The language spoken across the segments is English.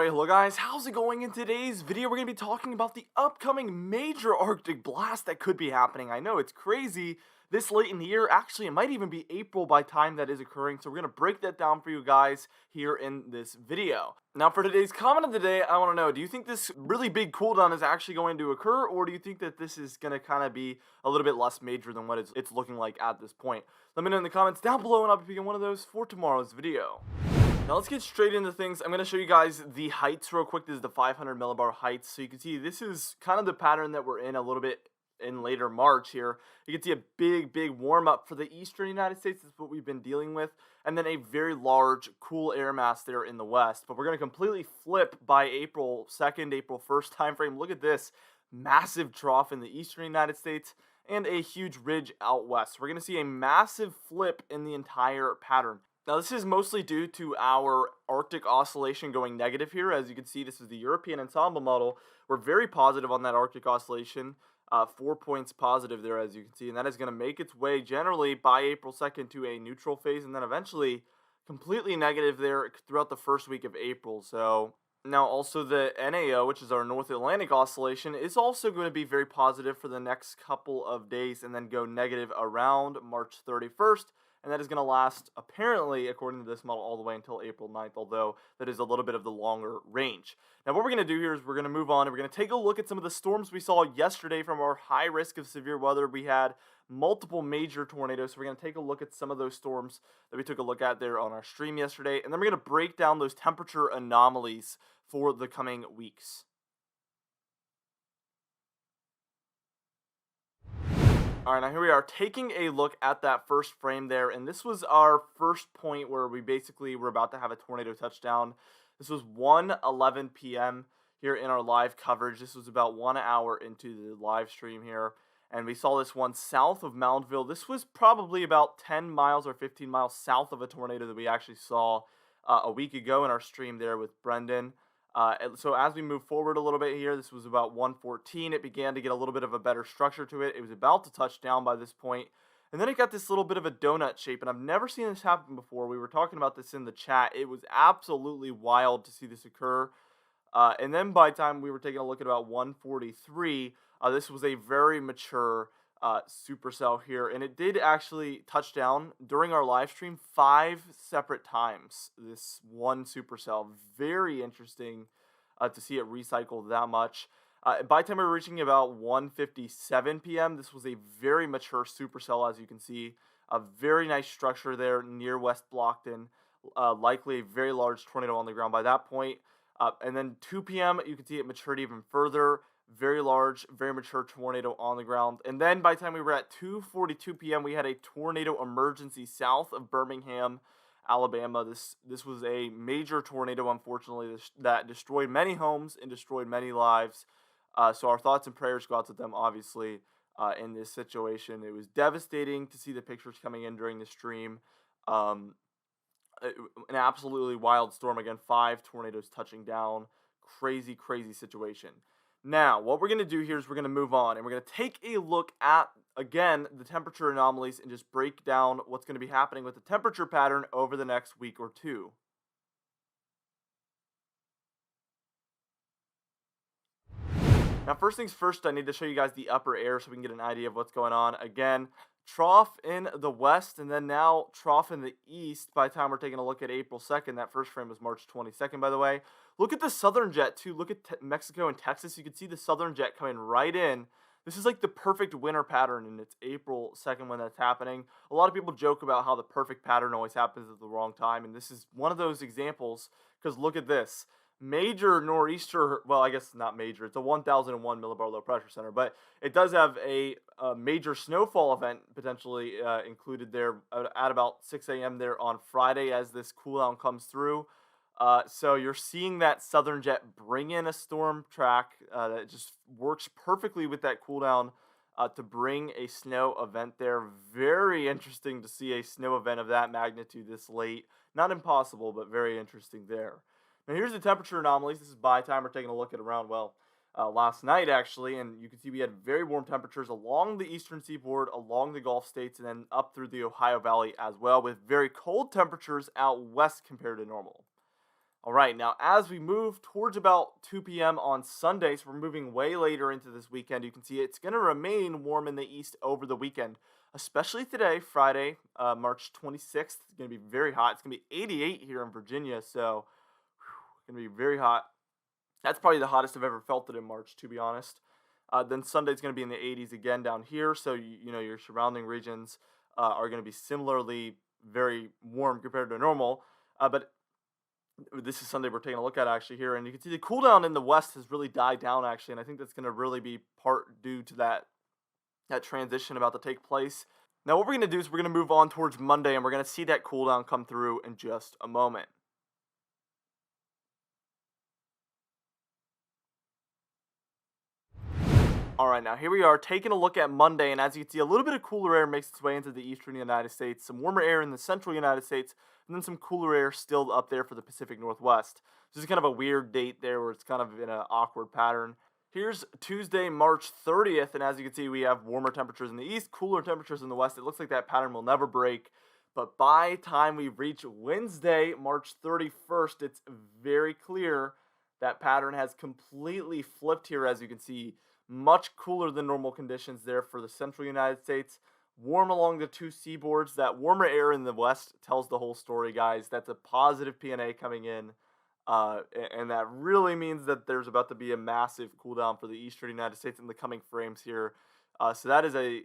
Alright, hello guys, how's it going? In today's video, we're going to be talking about the upcoming major Arctic blast that could be happening. I know, it's crazy this late in the year. Actually, it might even be April by time that is occurring, so we're going to break that down for you guys here in this video. Now, for today's comment of the day, I want to know, do you think this really big cooldown is actually going to occur, or do you think that this is going to kind of be a little bit less major than what it's looking like at this point? Let me know in the comments down below, and I'll be picking one of those for tomorrow's video. Now let's get straight into things. I'm going to show you guys the heights real quick. This is the 500 millibar heights. So you can see this is kind of the pattern that we're in a little bit in later March here. You can see a big warm up for the eastern United States. That's what we've been dealing with. And then a very large cool air mass there in the west. But we're going to completely flip by April 2nd, April 1st time frame. Look at this massive trough in the eastern United States and a huge ridge out west. We're going to see a massive flip in the entire pattern. Now, this is mostly due to our Arctic oscillation going negative here. As you can see, this is the European ensemble model. We're very positive on that Arctic oscillation, 4 points positive there, as you can see. And that is going to make its way generally by April 2nd to a neutral phase and then eventually completely negative there throughout the first week of April. So now also the NAO, which is our North Atlantic oscillation, is also going to be very positive for the next couple of days and then go negative around March 31st. And that is going to last, apparently, according to this model, all the way until April 9th, although that is a little bit of the longer range. Now, what we're going to do here is we're going to move on, and we're going to take a look at some of the storms we saw yesterday from our high risk of severe weather. We had multiple major tornadoes, so we're going to take a look at some of those storms that we took a look at there on our stream yesterday, and then we're going to break down those temperature anomalies for the coming weeks. Alright, now here we are taking a look at that first frame there, and this was our first point where we basically were about to have a tornado touchdown. This was 1:11 p.m. here in our live coverage. This was about 1 hour into the live stream here, and we saw this one south of Moundville. This was probably about 10 miles or 15 miles south of a tornado that we actually saw a week ago in our stream there with Brendan. So as we move forward a little bit here, this was about 1:14. It began to get a little bit of a better structure to it. It was about to touch down by this point. And then it got this little bit of a donut shape, and I've never seen this happen before. We were talking about this in the chat. It was absolutely wild to see this occur. And then by the time we were taking a look at about 1:43, this was a very mature supercell here, and it did actually touch down during our live stream 5 separate times. This one supercell, very interesting to see it recycle that much. By the time we were reaching about 1:57 p.m., this was a very mature supercell, as you can see. A very nice structure there near West Blockton, likely a very large tornado on the ground by that point. And then 2 p.m., you can see it matured even further. Very large, very mature tornado on the ground. And then by the time we were at 2:42 p.m., we had a tornado emergency south of Birmingham, Alabama. This was a major tornado, unfortunately, that destroyed many homes and destroyed many lives. So our thoughts and prayers go out to them, obviously, in this situation. It was devastating to see the pictures coming in during the stream. An absolutely wild storm. Again, 5 tornadoes touching down. Crazy situation. Now, what we're going to do here is we're going to move on, and we're going to take a look at, again, the temperature anomalies and just break down what's going to be happening with the temperature pattern over the next week or two. Now, first things first, I need to show you guys the upper air so we can get an idea of what's going on. Again, trough in the west, and then now trough in the east by the time we're taking a look at April 2nd. That first frame was March 22nd, by the way. Look at the southern jet, too. Look at Mexico and Texas. You can see the southern jet coming right in. This is like the perfect winter pattern, and it's April 2nd when that's happening. A lot of people joke about how the perfect pattern always happens at the wrong time, and this is one of those examples, because look at this. Major nor'easter, well, I guess not major, it's a 1001 millibar low pressure center, but it does have a major snowfall event potentially included there at about 6 a.m. there on Friday as this cooldown comes through. So you're seeing that southern jet bring in a storm track that just works perfectly with that cooldown to bring a snow event there. Very interesting to see a snow event of that magnitude this late. Not impossible, but very interesting there. Now here's the temperature anomalies. This is by time we're taking a look at around, last night actually, and you can see we had very warm temperatures along the eastern seaboard, along the Gulf states, and then up through the Ohio Valley as well, with very cold temperatures out west compared to normal. All right, now as we move towards about 2 p.m. on Sunday, so we're moving way later into this weekend, you can see it's going to remain warm in the east over the weekend, especially today, Friday, March 26th. It's going to be very hot. It's going to be 88 here in Virginia, so going to be very hot. That's probably the hottest I've ever felt it in March, to be honest. Then Sunday's going to be in the 80s again down here, so your surrounding regions are going to be similarly very warm compared to normal. But this is Sunday we're taking a look at actually here, and you can see the cool down in the west has really died down actually, and I think that's going to really be part due to that transition about to take place. Now what we're going to do is we're going to move on towards Monday, and we're going to see that cool down come through in just a moment. All right, now here we are taking a look at Monday, and as you can see, a little bit of cooler air makes its way into the eastern United States, some warmer air in the central United States, and then some cooler air still up there for the Pacific Northwest. This is kind of a weird date there where it's kind of in an awkward pattern. Here's Tuesday, March 30th, and as you can see, we have warmer temperatures in the east, cooler temperatures in the west. It looks like that pattern will never break, but by time we reach Wednesday, March 31st, it's very clear that pattern has completely flipped here, as you can see. Much cooler than normal conditions there for the central United States. Warm along the two seaboards. That warmer air in the west tells the whole story, guys. That's a positive PNA coming in. And that really means that there's about to be a massive cool down for the eastern United States in the coming frames here. So that is a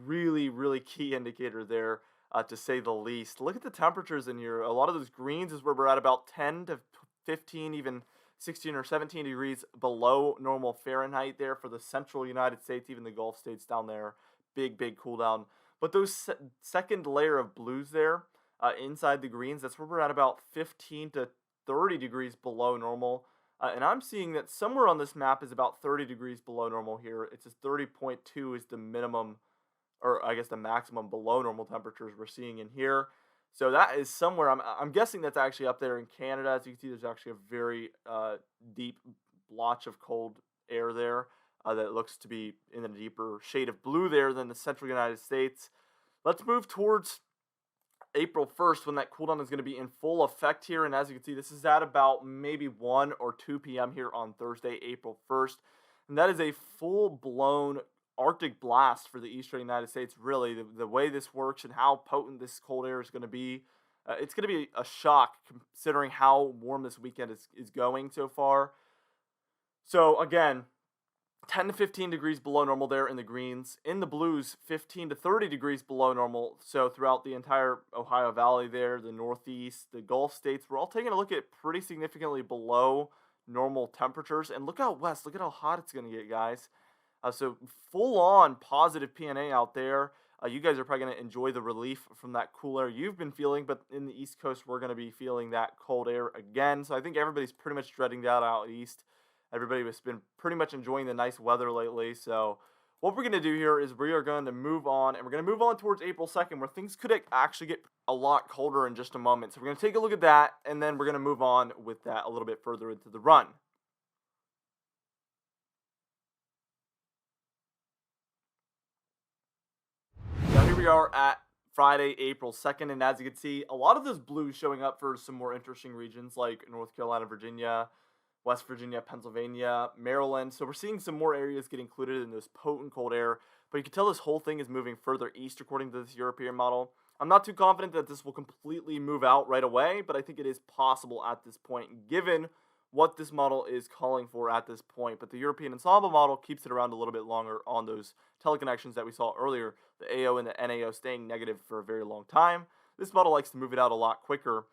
really, really key indicator there, to say the least. Look at the temperatures in here. A lot of those greens is where we're at about 10 to 15, even 16 or 17 degrees below normal Fahrenheit there for the central United States, even the Gulf states down there. Big cool down. But those second layer of blues there inside the greens, that's where we're at about 15 to 30 degrees below normal. And I'm seeing that somewhere on this map is about 30 degrees below normal here. It says 30.2 is the minimum, or I guess the maximum below normal temperatures we're seeing in here. So that is somewhere, I'm guessing that's actually up there in Canada. As you can see, there's actually a very deep blotch of cold air there that looks to be in a deeper shade of blue there than the central United States. Let's move towards April 1st when that cool down is going to be in full effect here. And as you can see, this is at about maybe 1 or 2 p.m. here on Thursday, April 1st. And that is a full-blown Arctic blast for the eastern United States. Really, the way this works and how potent this cold air is going to be, it's going to be a shock considering how warm this weekend is going so far. So again, 10 to 15 degrees below normal there in the greens. In the blues, 15 to 30 degrees below normal. So throughout the entire Ohio Valley there, the Northeast, the Gulf states, we're all taking a look at pretty significantly below normal temperatures. And look out west. Look at how hot it's going to get, guys. So full-on positive PNA out there. You guys are probably going to enjoy the relief from that cool air you've been feeling, but in the East Coast, we're going to be feeling that cold air again. So I think everybody's pretty much dreading that out east. Everybody has been pretty much enjoying the nice weather lately. So what we're going to do here is we are going to move on, and we're going to move on towards April 2nd, where things could actually get a lot colder in just a moment. So we're going to take a look at that, and then we're going to move on with that a little bit further into the run. Now here we are at Friday, April 2nd, and as you can see, a lot of those blues showing up for some more interesting regions like North Carolina, Virginia, West Virginia, Pennsylvania, Maryland. So we're seeing some more areas get included in this potent cold air, but you can tell this whole thing is moving further east according to this European model. I'm not too confident that this will completely move out right away, but I think it is possible at this point, given what this model is calling for at this point. But the European ensemble model keeps it around a little bit longer on those teleconnections that we saw earlier, the AO and the NAO staying negative for a very long time. This model likes to move it out a lot quicker.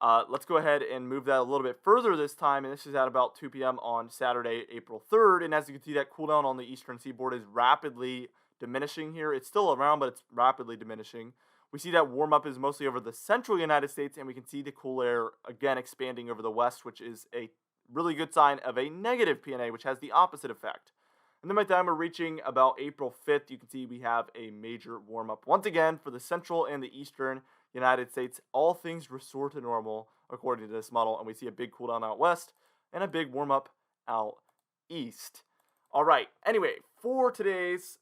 Let's go ahead and move that a little bit further this time, and this is at about 2 p.m. on Saturday, April 3rd, and as you can see, that cooldown on the eastern seaboard is rapidly diminishing here. It's still around, but it's rapidly diminishing. We see that warm-up is mostly over the central United States, and we can see the cool air again expanding over the west, which is a really good sign of a negative PNA, which has the opposite effect. And then by the time we're reaching about April 5th, you can see we have a major warm-up once again for the central and the eastern United States. All things restore to normal according to this model, and we see a big cool down out west and a big warm-up out east. All right, anyway, for today's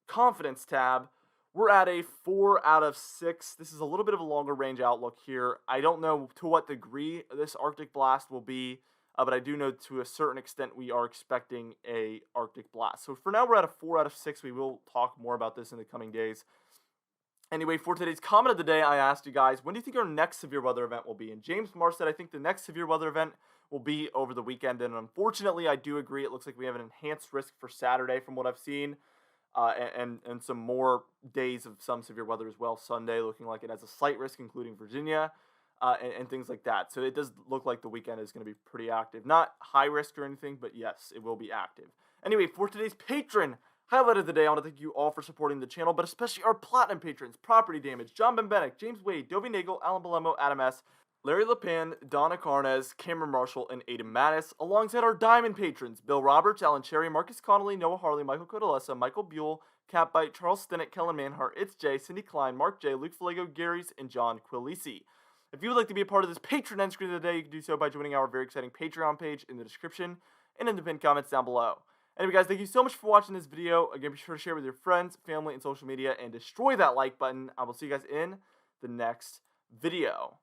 confidence tab, We're at a 4 out of 6. This is a little bit of a longer range outlook here. I don't know to what degree this Arctic blast will be, but I do know to a certain extent we are expecting a Arctic blast. So for now, we're at a 4 out of 6. We will talk more about this in the coming days. Anyway, for today's comment of the day, I asked you guys, when do you think our next severe weather event will be? And James Marr said, I think the next severe weather event will be over the weekend. And unfortunately, I do agree. It looks like we have an enhanced risk for Saturday from what I've seen. And some more days of some severe weather as well. Sunday looking like it has a slight risk, including Virginia, and things like that. So it does look like the weekend is going to be pretty active. Not high risk or anything, but yes, it will be active. Anyway, for today's patron highlight of the day, I want to thank you all for supporting the channel, but especially our platinum patrons: Property Damage, John Benbenek, James Wade, Dovey Nagel, Alan Balemo, Adam S., Larry Lepan, Donna Carnes, Cameron Marshall, and Aiden Mattis, alongside our diamond patrons: Bill Roberts, Alan Cherry, Marcus Connolly, Noah Harley, Michael Codalessa, Michael Buell, Catbite, Charles Stinnett, Kellen Manhart, It's Jay, Cindy Klein, Mark J, Luke Flago, Garys, and John Quilisi. If you would like to be a part of this patron end screen of the day, you can do so by joining our very exciting Patreon page in the description and in the pinned comments down below. Anyway, guys, thank you so much for watching this video. Again, be sure to share with your friends, family, and social media, and destroy that like button. I will see you guys in the next video.